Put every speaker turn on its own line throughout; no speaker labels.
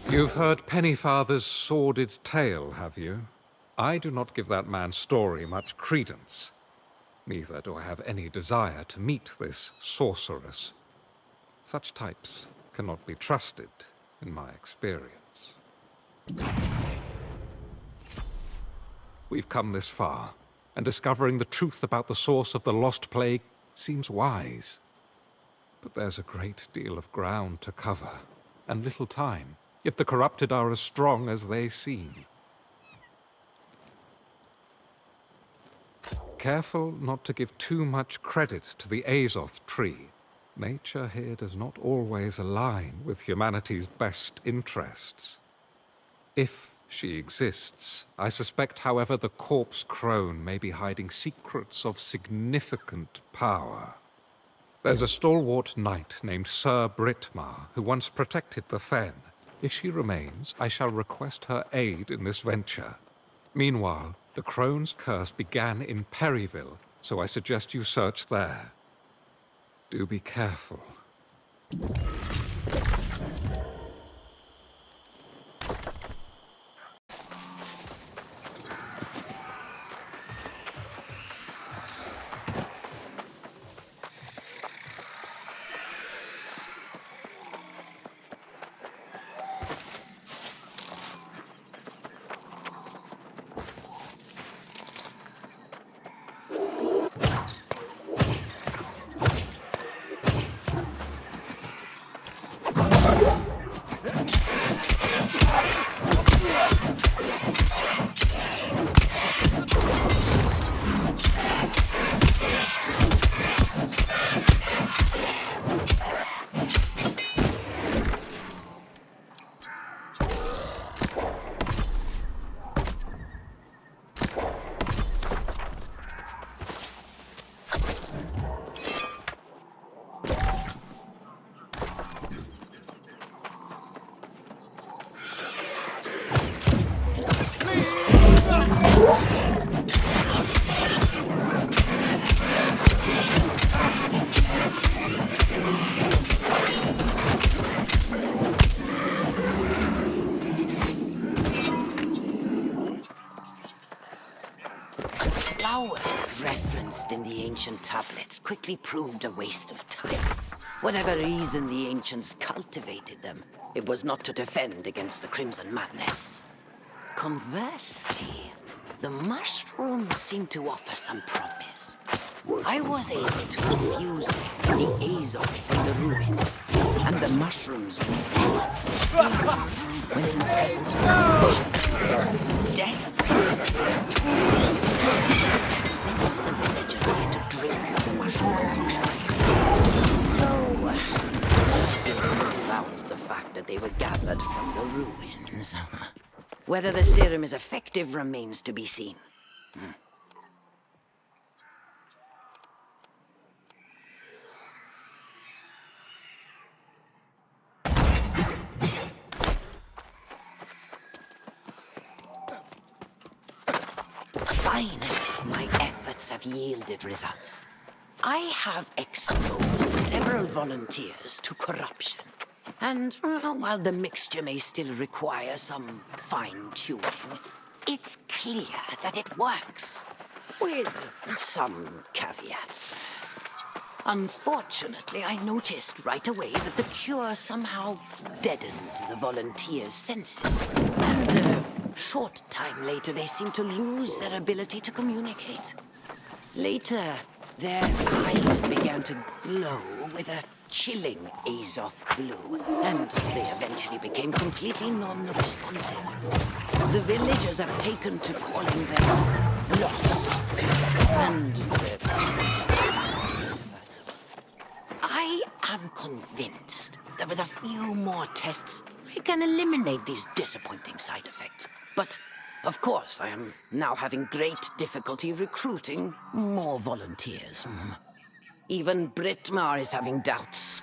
You've heard Pennyfather's sordid tale, have you? I do not give that man's story much credence. Neither do I have any desire to meet this sorceress. Such types cannot be trusted, in my experience. We've come this far, and discovering the truth about the source of the lost plague seems wise. But there's a great deal of ground to cover, and little time, if the corrupted are as strong as they seem. Careful not to give too much credit to the Azoth tree. Nature here does not always align with humanity's best interests. If she exists, I suspect, however, the corpse crone may be hiding secrets of significant power. There's a stalwart knight named Sir Britmar who once protected the Fen. If she remains, I shall request her aid in this venture. Meanwhile, the crone's curse began in Perryville, so I suggest you search there. Do be careful.
Flowers referenced in the ancient tablets quickly proved a waste of time. Whatever reason the ancients cultivated them, it was not to defend against the Crimson Madness. Conversely, the mushrooms seem to offer some promise. I was able to infuse the Azoth from the ruins, and the mushrooms' essence deepens when in the presence of corruption. Desperate. Convince the villagers here to drink the mushroom concoction. Though, about the fact that they were gathered from the ruins. Whether the serum is effective remains to be seen. Finally, my efforts have yielded results. I have exposed several volunteers to corruption. And while the mixture may still require some fine-tuning, it's clear that it works, with some caveats. Unfortunately, I noticed right away that the cure somehow deadened the volunteers' senses, and a short time later they seemed to lose their ability to communicate. Later, their eyes began to glow with a chilling Azoth blue, and they eventually became completely non-responsive. The villagers have taken to calling them lost, and I am convinced that with a few more tests, we can eliminate these disappointing side effects. But, of course, I am now having great difficulty recruiting more volunteers. Even Britmar is having doubts.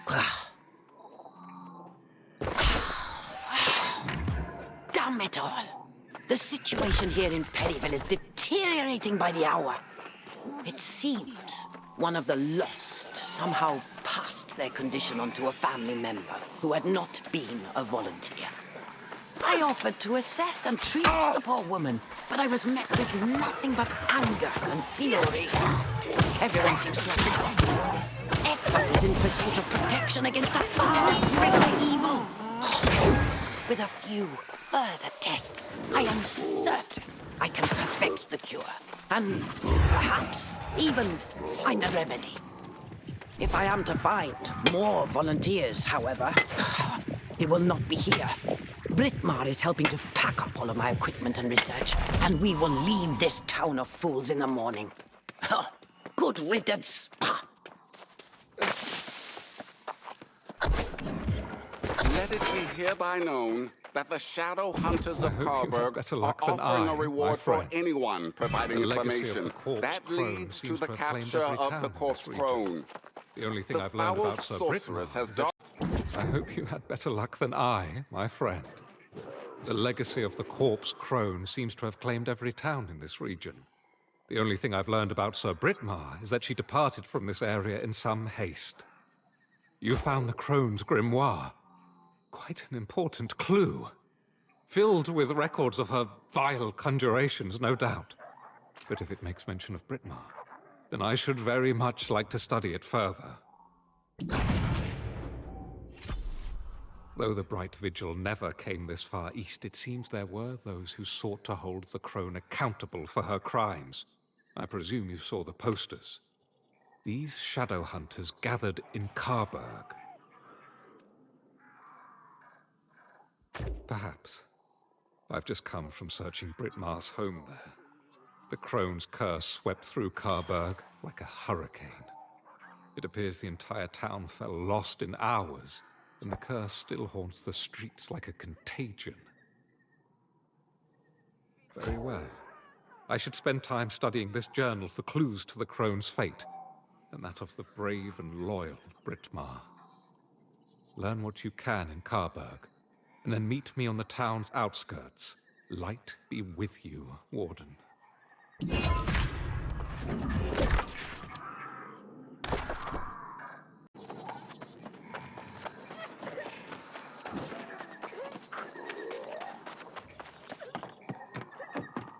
Damn it all! The situation here in Perryville is deteriorating by the hour. It seems one of the lost somehow passed their condition on to a family member who had not been a volunteer. I offered to assess and triage the poor woman, but I was met with nothing but anger and fury. Everyone seems to have forgotten all this. Effort is in pursuit of protection against a far greater evil. With a few further tests, I am certain I can perfect the cure, and perhaps even find a remedy. If I am to find more volunteers, however, it will not be here. Brittmar is helping to pack up all of my equipment and research, and we will leave this town of fools in the morning. Good riddance.
Let it be hereby known that the Shadow Hunters of Carberg are offering a reward for anyone providing information that leads to the capture of the corpse crone.
The only thing I've learned about Sir Brittmar is that I hope you had better luck than I, my friend. The legacy of the corpse crone seems to have claimed every town in this region. The only thing I've learned about Sir Brittmar is that she departed from this area in some haste. You found the crone's grimoire. Quite an important clue. Filled with records of her vile conjurations, no doubt. But if it makes mention of Brittmar, then I should very much like to study it further. Though the Bright Vigil never came this far east, it seems there were those who sought to hold the crone accountable for her crimes. I presume you saw the posters. These shadow hunters gathered in Carberg. Perhaps. I've just come from searching Brittmar's home there. The crone's curse swept through Carberg like a hurricane. It appears the entire town fell lost in hours, and the curse still haunts the streets like a contagion. Very well. I should spend time studying this journal for clues to the crone's fate, and that of the brave and loyal Brittmar. Learn what you can in Carberg, and then meet me on the town's outskirts. Light be with you, Warden.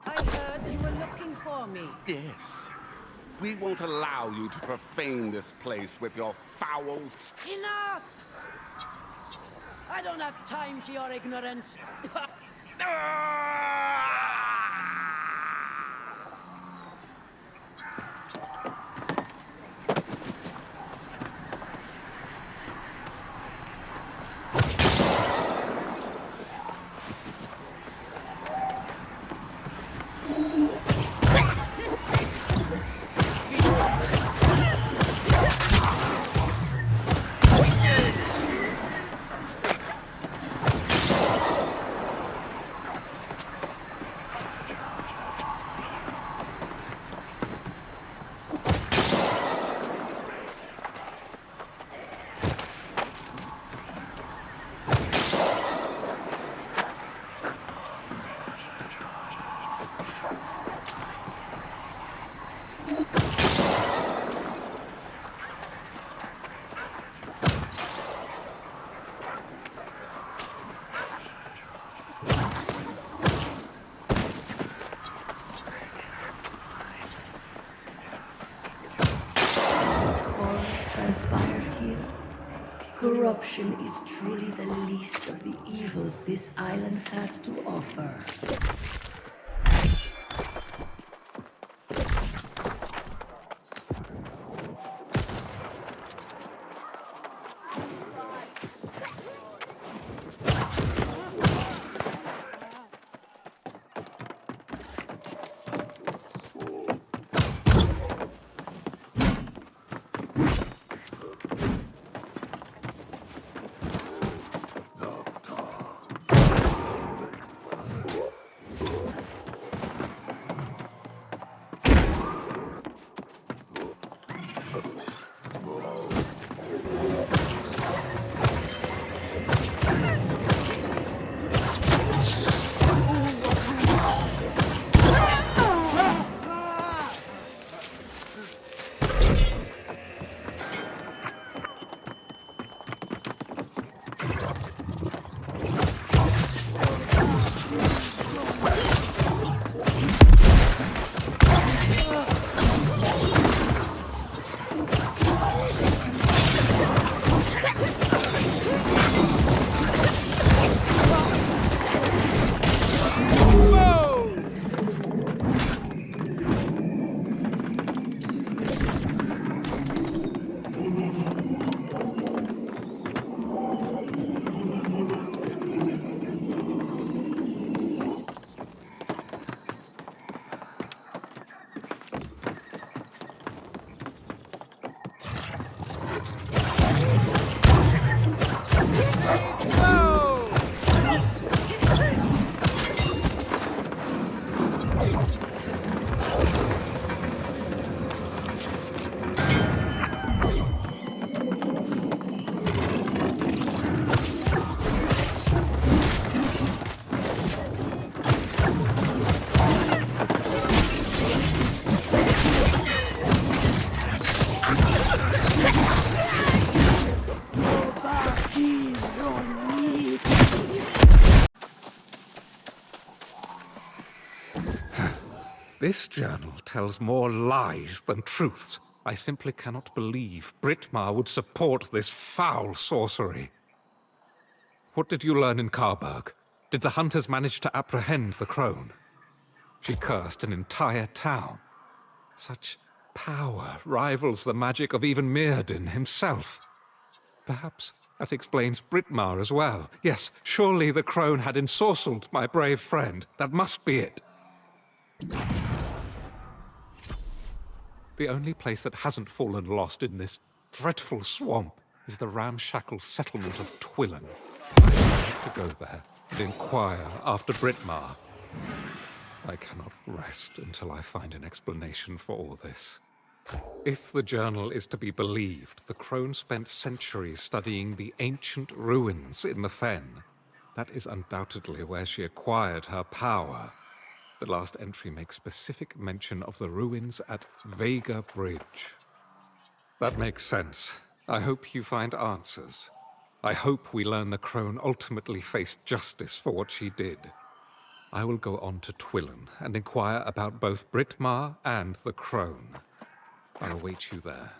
I heard you were looking for me.
Yes. We won't allow you to profane this place with your foul...
Enough! I don't have time for your ignorance.
Transpired here. Corruption is truly the least of the evils this island has to offer.
This journal tells more lies than truths. I simply cannot believe Brittmar would support this foul sorcery. What did you learn in Karberg? Did the hunters manage to apprehend the crone? She cursed an entire town. Such power rivals the magic of even Mirrodin himself. Perhaps that explains Brittmar as well. Yes, surely the crone had ensorcelled my brave friend. That must be it. The only place that hasn't fallen lost in this dreadful swamp is the ramshackle settlement of Twillen. I need to go there and inquire after Brittmar. I cannot rest until I find an explanation for all this. If the journal is to be believed, the crone spent centuries studying the ancient ruins in the Fen. That is undoubtedly where she acquired her power. The last entry makes specific mention of the ruins at Vega Bridge. That makes sense. I hope you find answers. I hope we learn the crone ultimately faced justice for what she did. I will go on to Twillen and inquire about both Brittmar and the crone. I'll await you there.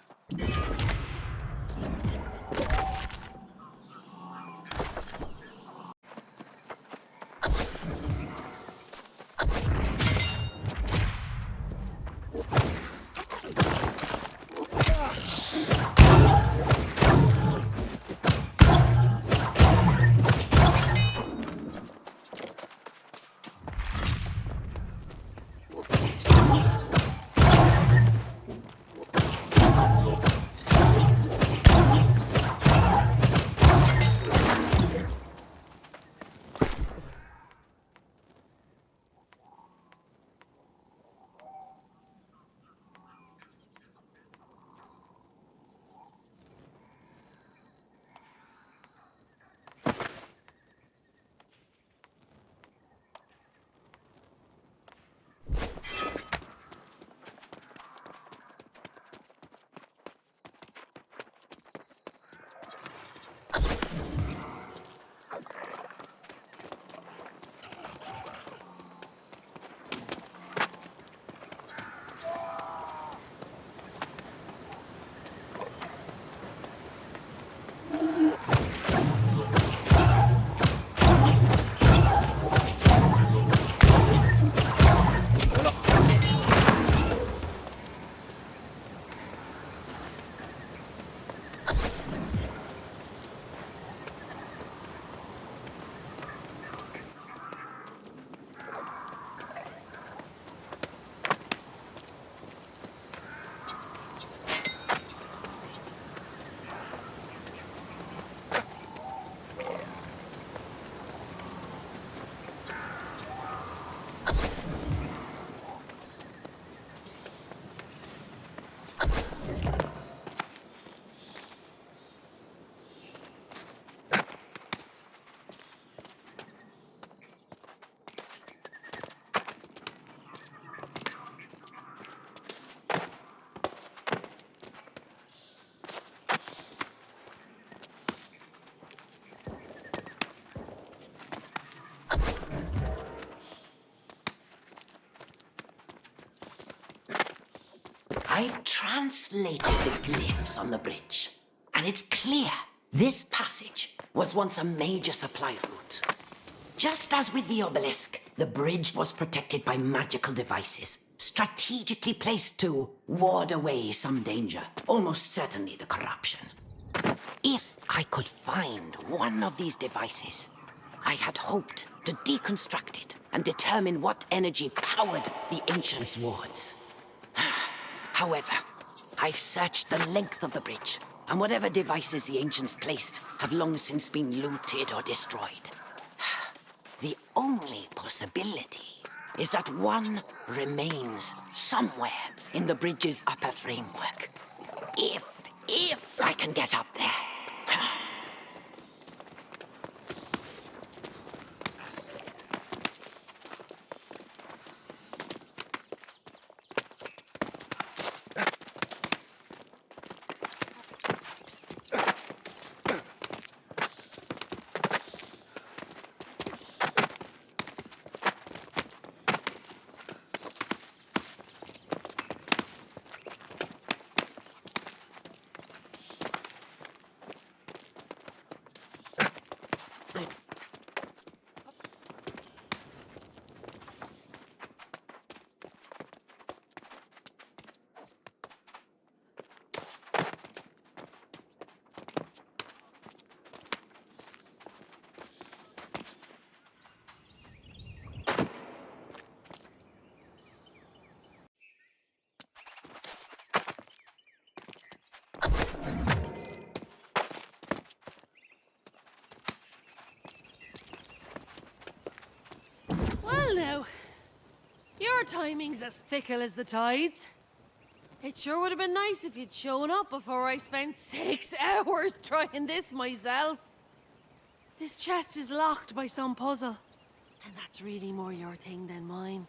I've translated the glyphs on the bridge, and it's clear this passage was once a major supply route. Just as with the obelisk, the bridge was protected by magical devices, strategically placed to ward away some danger, almost certainly the corruption. If I could find one of these devices, I had hoped to deconstruct it and determine what energy powered the ancients' wards. However, I've searched the length of the bridge, and whatever devices the ancients placed have long since been looted or destroyed. The only possibility is that one remains somewhere in the bridge's upper framework. If I can get up there.
now. Your timing's as fickle as the tides. It sure would have been nice if you'd shown up before I spent 6 hours trying this myself. This chest is locked by some puzzle, and that's really more your thing than mine.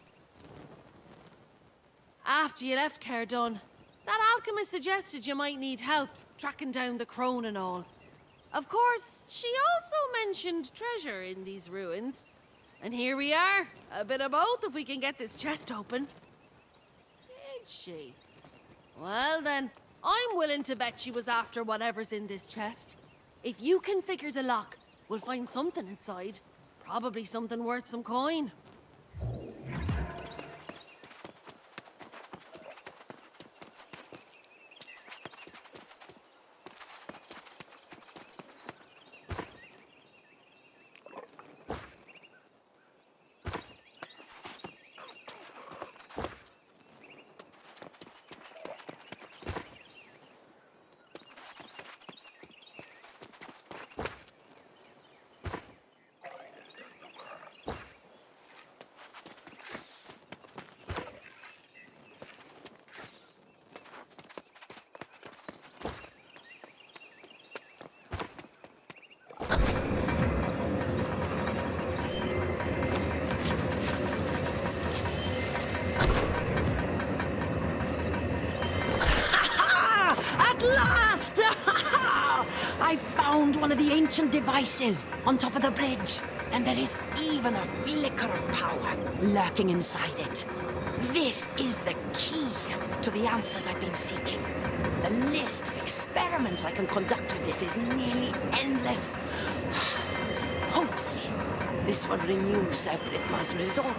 After you left Cardun, that alchemist suggested you might need help tracking down the crone and all. Of course, she also mentioned treasure in these ruins. And here we are, a bit of both if we can get this chest open. Did she? Well then, I'm willing to bet she was after whatever's in this chest. If you can figure the lock, we'll find something inside. Probably something worth some coin.
I found one of the ancient devices on top of the bridge, and there is even a flicker of power lurking inside it. This is the key to the answers I've been seeking. The list of experiments I can conduct with this is nearly endless. Hopefully, this will renew Sir Britmar's resolve.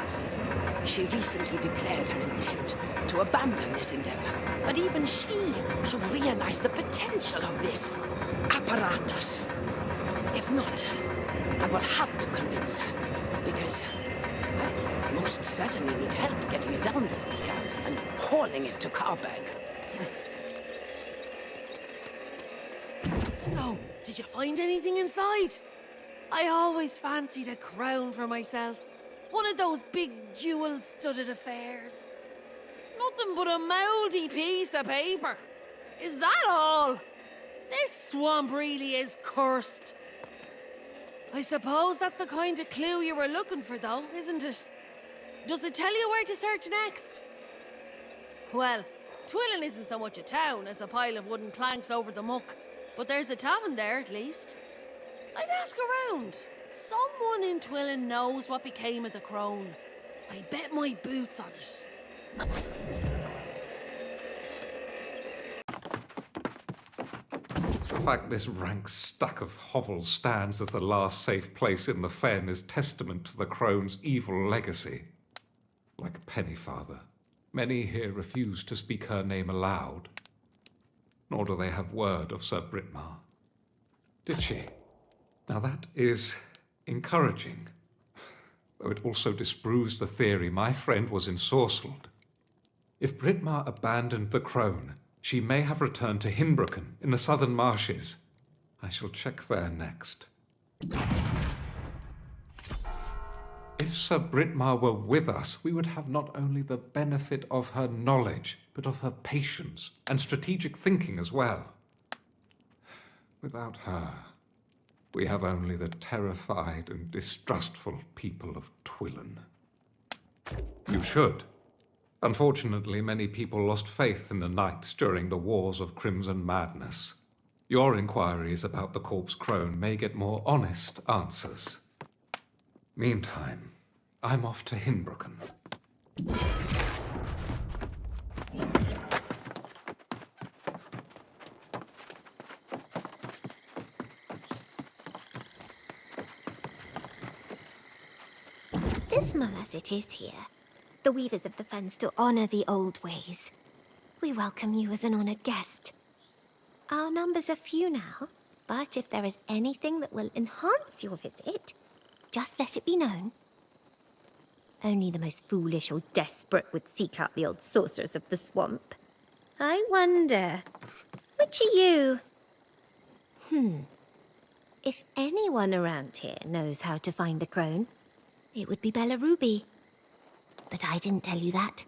She recently declared her intent to abandon this endeavor, but even she should realize the potential of this apparatus. If not, I will have to convince her, because I will most certainly need help getting it down from here and hauling it to Carberg.
So, did you find anything inside? I always fancied a crown for myself. One of those big jewel-studded affairs. Nothing but a mouldy piece of paper. Is that all? This swamp really is cursed. I suppose that's the kind of clue you were looking for, though, isn't it? Does it tell you where to search next? Well, Twillin isn't so much a town as a pile of wooden planks over the muck, but there's a tavern there, at least. I'd ask around. Someone in Twillin knows what became of the crone. I bet my boots on it.
The fact this rank stack of hovels stands as the last safe place in the fen is testament to the crone's evil legacy. Like Pennyfather, many here refuse to speak her name aloud. Nor do they have word of Sir Britmar. Did she? Now that is encouraging, though it also disproves the theory my friend was ensorcelled. If Britmar abandoned the crone, she may have returned to Hinbroken in the southern marshes. I shall check there next. If Sir Britmar were with us, we would have not only the benefit of her knowledge, but of her patience and strategic thinking as well. Without her, we have only the terrified and distrustful people of Twillin. You should. Unfortunately, many people lost faith in the knights during the Wars of Crimson Madness. Your inquiries about the corpse crone may get more honest answers. Meantime, I'm off to Hinbroken.
Dismal as it is here, the weavers of the fen still honor the old ways. We welcome you as an honored guest. Our numbers are few now, but if there is anything that will enhance your visit, just let it be known. Only the most foolish or desperate would seek out the old sorcerers of the swamp. I wonder, which are you? If anyone around here knows how to find the crone, it would be Bella Ruby. but I didn't tell you that.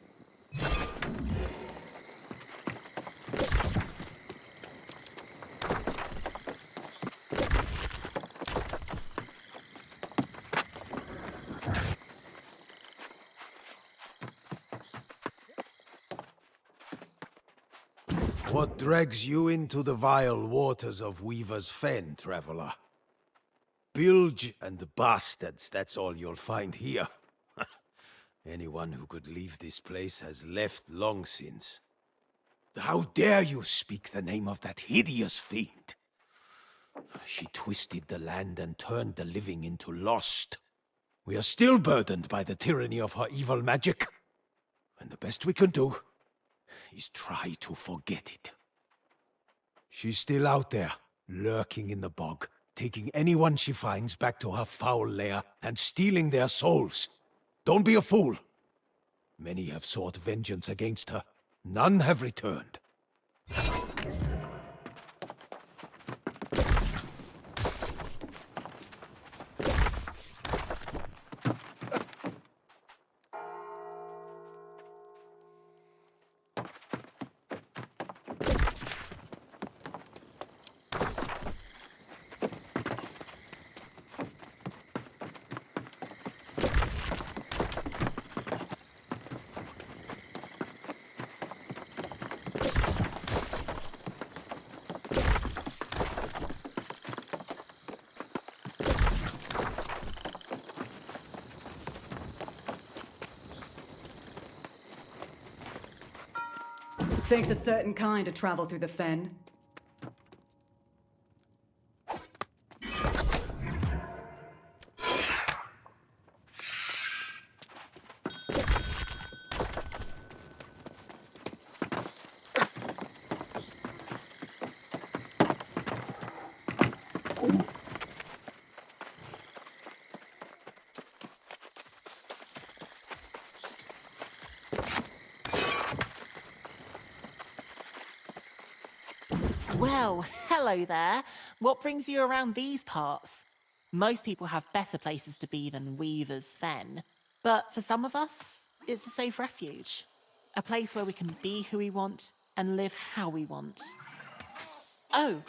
What drags you into the vile waters of Weaver's Fen, traveler? Bilge and bastards, that's all you'll find here. Anyone who could leave this place has left long since. How dare you speak the name of that hideous fiend? She twisted the land and turned the living into lost. We are still burdened by the tyranny of her evil magic. And the best we can do is try to forget it. She's still out there, lurking in the bog, taking anyone she finds back to her foul lair and stealing their souls. Don't be a fool. Many have sought vengeance against her. None have returned.
Takes a certain kind to travel through the fen.
Well, hello there. What brings you around these parts? Most people have better places to be than Weaver's Fen. But for some of us, it's a safe refuge. A place where we can be who we want and live how we want. Oh,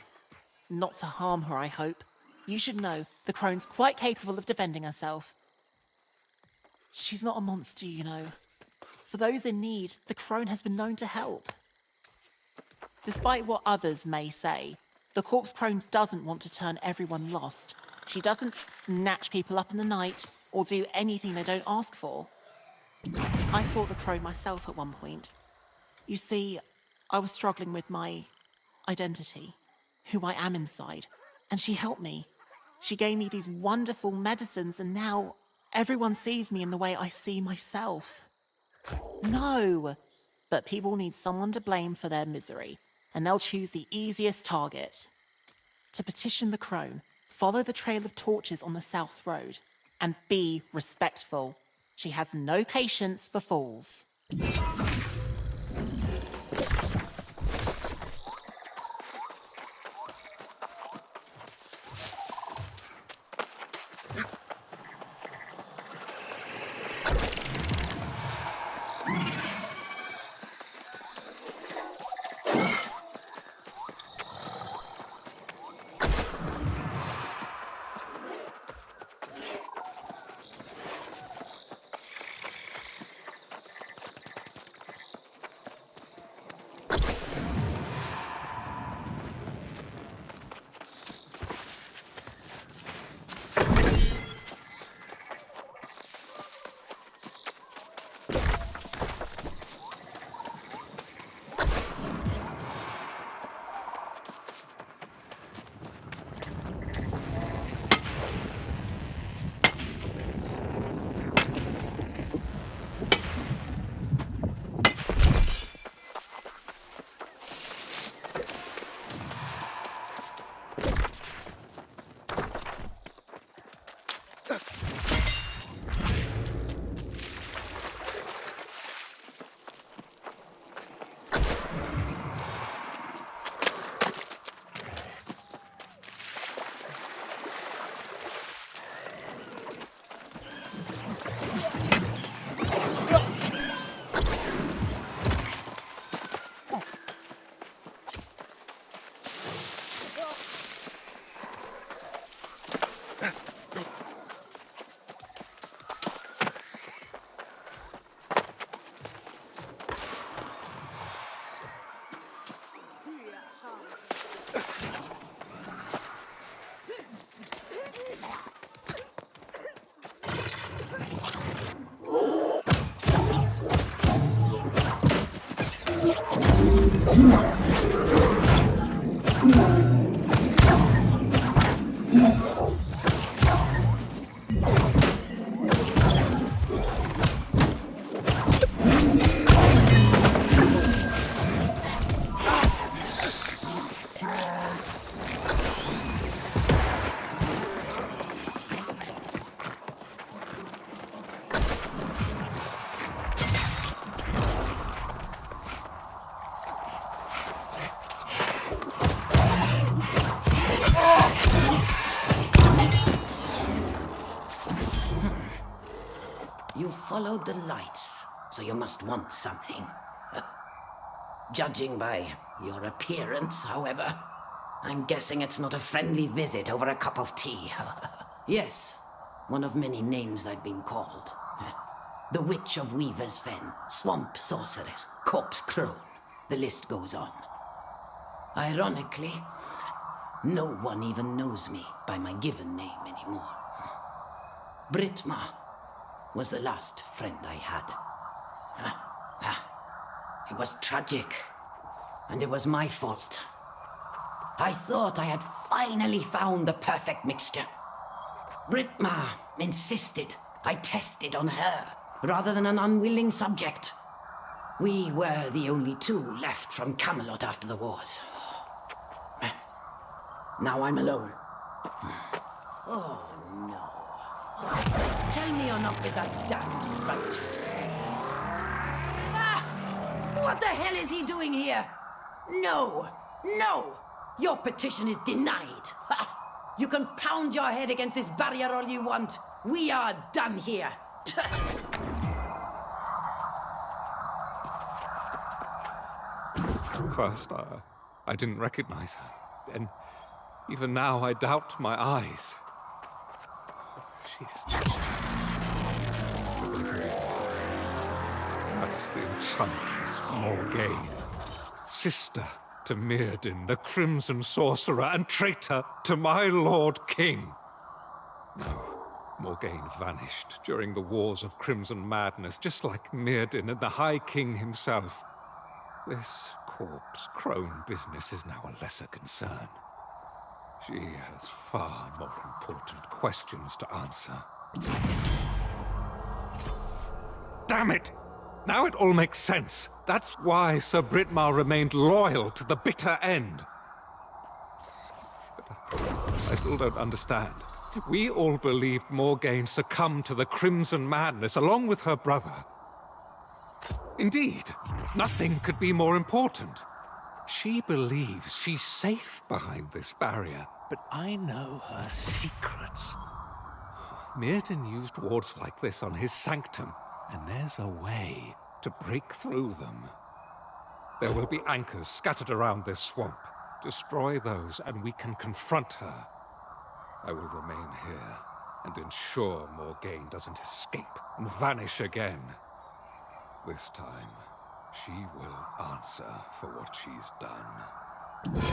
not to harm her, I hope. You should know, the crone's quite capable of defending herself. She's not a monster, you know. For those in need, the crone has been known to help. Despite what others may say, the corpse crone doesn't want to turn everyone lost. She doesn't snatch people up in the night or do anything they don't ask for. I sought the crone myself at one point. You see, I was struggling with my identity, who I am inside, and she helped me. She gave me these wonderful medicines, and now everyone sees me in the way I see myself. No, but people need someone to blame for their misery, and they'll choose the easiest target. To petition the crone, follow the trail of torches on the South Road, and be respectful. She has no patience for fools.
You followed the lights, so you must want something. Judging by your appearance, however, I'm guessing it's not a friendly visit over a cup of tea. Yes, one of many names I've been called. The Witch of Weaver's Fen, Swamp Sorceress, Corpse Crone. The list goes on. Ironically, no one even knows me by my given name anymore. Britma was the last friend I had. It was tragic, and it was my fault. I thought I had finally found the perfect mixture. Britma insisted I tested on her, rather than an unwilling subject. We were the only two left from Camelot after the wars. Now I'm alone. Oh, no. Tell me you're not with that damned righteous. What the hell is he doing here? No! No! Your petition is denied. You can pound your head against this barrier all you want. We are done here.
First, I didn't recognize her. And even now, I doubt my eyes. She is just... That's the Enchantress Morgaine, sister to Mirrodin, the Crimson Sorcerer, and traitor to my Lord King. No, Morgaine vanished during the Wars of Crimson Madness, just like Mirrodin and the High King himself. This corpse crone business is now a lesser concern. She has far more important questions to answer. Damn it! Now it all makes sense. That's why Sir Britmar remained loyal to the bitter end. But I still don't understand. We all believed Morgaine succumbed to the Crimson Madness along with her brother. Indeed, nothing could be more important. She believes she's safe behind this barrier, but I know her secrets. Mirrodin used wards like this on his sanctum, and there's a way to break through them. There will be anchors scattered around this swamp. Destroy those, and we can confront her. I will remain here and ensure Morgaine doesn't escape and vanish again. This time, she will answer for what she's done.